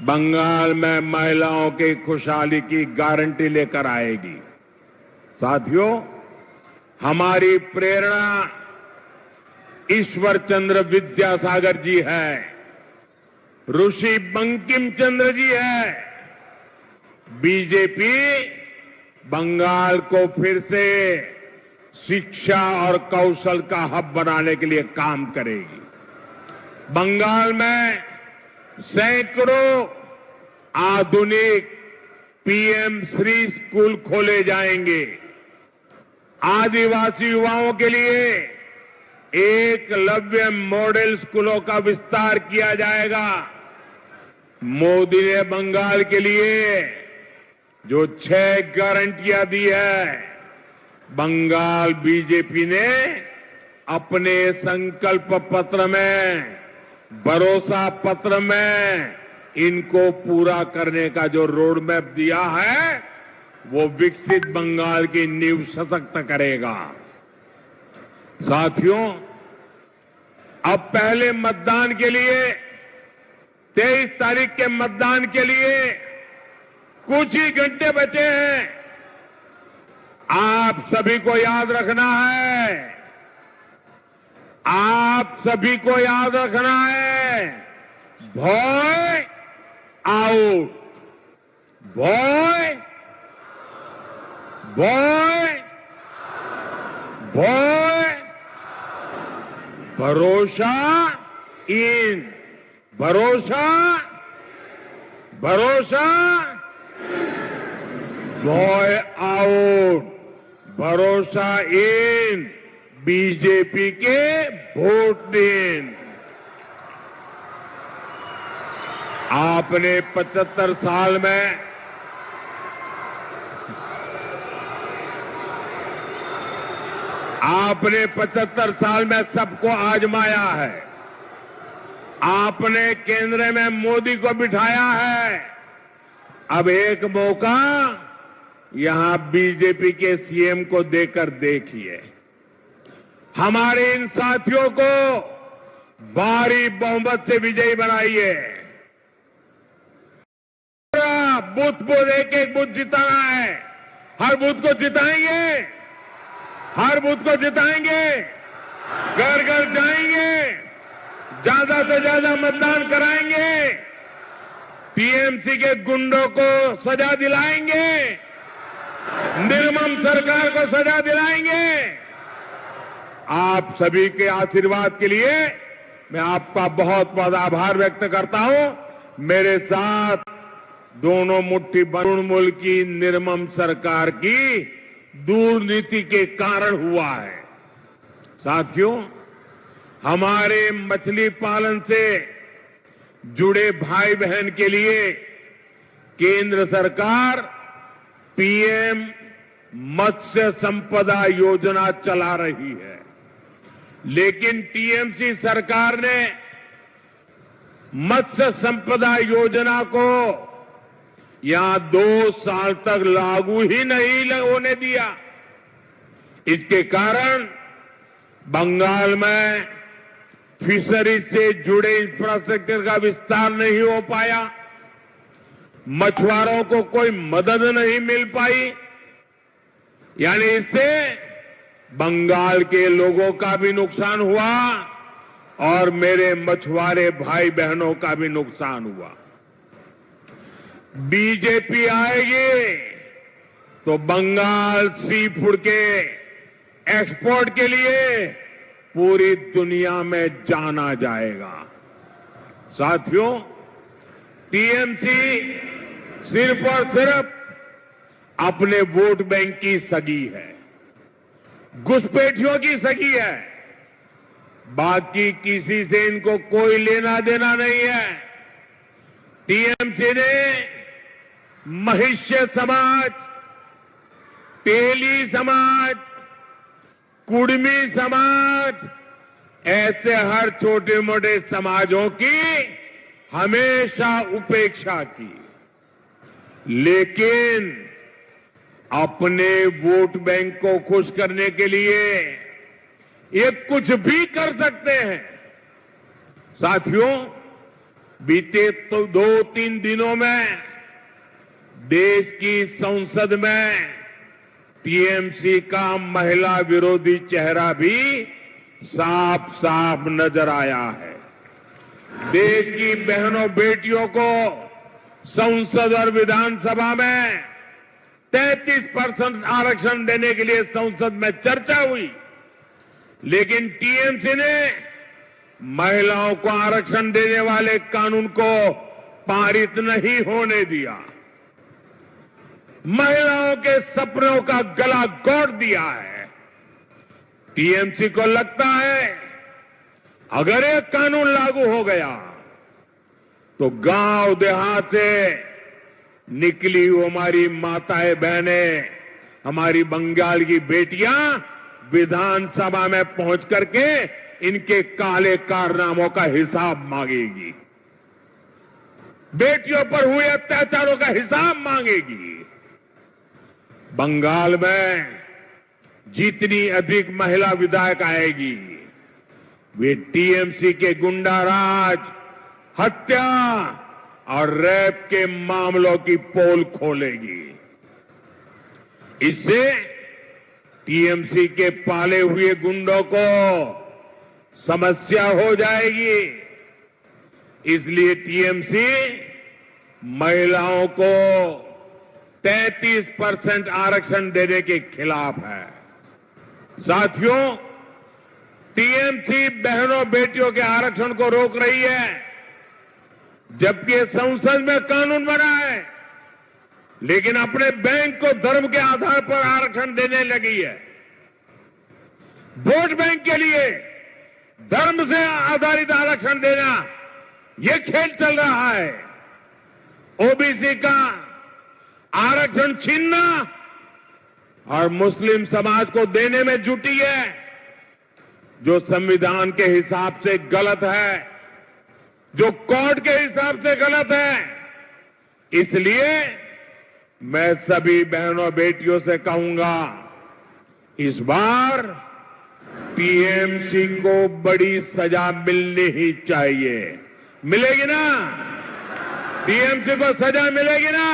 बंगाल में महिलाओं की खुशहाली की गारंटी लेकर आएगी। साथियों, हमारी प्रेरणा ईश्वर चंद्र विद्यासागर जी है, ऋषि बंकिम चंद्र जी है। बीजेपी बंगाल को फिर से शिक्षा और कौशल का हब बनाने के लिए काम करेगी। बंगाल में सैकड़ों आधुनिक पीएम श्री स्कूल खोले जाएंगे। आदिवासी युवाओं के लिए एकलव्य मॉडल स्कूलों का विस्तार किया जाएगा। मोदी ने बंगाल के लिए जो 6 गारंटियां दी है, बंगाल बीजेपी ने अपने संकल्प पत्र में, भरोसा पत्र में इनको पूरा करने का जो रोड मैप दिया है, वो विकसित बंगाल की नींव सशक्त करेगा। साथियों, अब पहले मतदान के लिए 23 तारीख के मतदान के लिए कुछ ही घंटे बचे हैं। आप सभी को याद रखना है, आप सभी को याद रखना है, boy out, boy boy boy, भरोसा इन, भरोसा भरोसा, बॉय आउट, भरोसा इन, बीजेपी के वोट दिन। आपने 75 साल में आपने 75 साल में सबको आजमाया है। आपने केंद्र में मोदी को बिठाया है। अब एक मौका यहां बीजेपी के सीएम को देकर देखिए। हमारे इन साथियों को भारी बहुमत से विजयी बनाइए। बूथ बूथ एक बूथ जिताना है। हर बूथ को जिताएंगे, हर बूथ को जिताएंगे, घर घर जाएंगे, ज्यादा से ज्यादा मतदान कराएंगे, टीएमसी के गुंडों को सजा दिलाएंगे, निर्मम सरकार को सजा दिलाएंगे। आप सभी के आशीर्वाद के लिए मैं आपका बहुत बहुत आभार व्यक्त करता हूं। मेरे साथ दोनों मुट्ठी तृणमूल की निर्मम सरकार की दुर्नीति के कारण हुआ है। साथियों, हमारे मछली पालन से जुड़े भाई बहन के लिए केंद्र सरकार पीएम मत्स्य संपदा योजना चला रही है, लेकिन टीएमसी सरकार ने मत्स्य संपदा योजना को यहां 2 साल तक लागू ही नहीं होने दिया। इसके कारण बंगाल में फिशरीज से जुड़े इंफ्रास्ट्रक्चर का विस्तार नहीं हो पाया, मछुआरों को कोई मदद नहीं मिल पाई। यानी इससे बंगाल के लोगों का भी नुकसान हुआ और मेरे मछुआरे भाई बहनों का भी नुकसान हुआ। बीजेपी आएगी तो बंगाल सी फूड के एक्सपोर्ट के लिए पूरी दुनिया में जाना जाएगा। साथियों, टीएमसी सिर्फ और सिर्फ अपने वोट बैंक की सगी है, घुसपैठियों की सगी है। बाकी किसी से इनको कोई लेना देना नहीं है। टीएमसी ने महिष्य समाज, तेली समाज, कुड़मी समाज, ऐसे हर छोटे मोटे समाजों की हमेशा उपेक्षा की, लेकिन अपने वोट बैंक को खुश करने के लिए ये कुछ भी कर सकते हैं। साथियों, बीते तो 2-3 दिनों में देश की संसद में टीएमसी का महिला विरोधी चेहरा भी साफ साफ नजर आया है। देश की बहनों बेटियों को संसद और विधानसभा में 33% आरक्षण देने के लिए संसद में चर्चा हुई, लेकिन टीएमसी ने महिलाओं को आरक्षण देने वाले कानून को पारित नहीं होने दिया। महिलाओं के सपनों का गला घोट दिया है। टीएमसी को लगता है अगर ये कानून लागू हो गया तो गांव देहात से निकली हमारी माताएं बहनें, हमारी बंगाल की बेटियां विधानसभा में पहुंच करके इनके काले कारनामों का हिसाब मांगेगी, बेटियों पर हुए अत्याचारों का हिसाब मांगेगी। बंगाल में जितनी अधिक महिला विधायक आएगी वे टीएमसी के गुंडाराज, हत्या और रेप के मामलों की पोल खोलेगी। इससे टीएमसी के पाले हुए गुंडों को समस्या हो जाएगी। इसलिए टीएमसी महिलाओं को 33% आरक्षण देने के खिलाफ है। साथियों, टीएमसी बहनों बेटियों के आरक्षण को रोक रही है, जबकि संसद में कानून बना है, लेकिन अपने बैंक को धर्म के आधार पर आरक्षण देने लगी है। वोट बैंक के लिए धर्म से आधारित आरक्षण देना, यह खेल चल रहा है। ओबीसी का आरक्षण छीनना और मुस्लिम समाज को देने में जुटी है, जो संविधान के हिसाब से गलत है, जो कोर्ट के हिसाब से गलत है। इसलिए मैं सभी बहनों बेटियों से कहूंगा, इस बार टीएमसी को बड़ी सजा मिलनी ही चाहिए। मिलेगी ना? टीएमसी को सजा मिलेगी ना?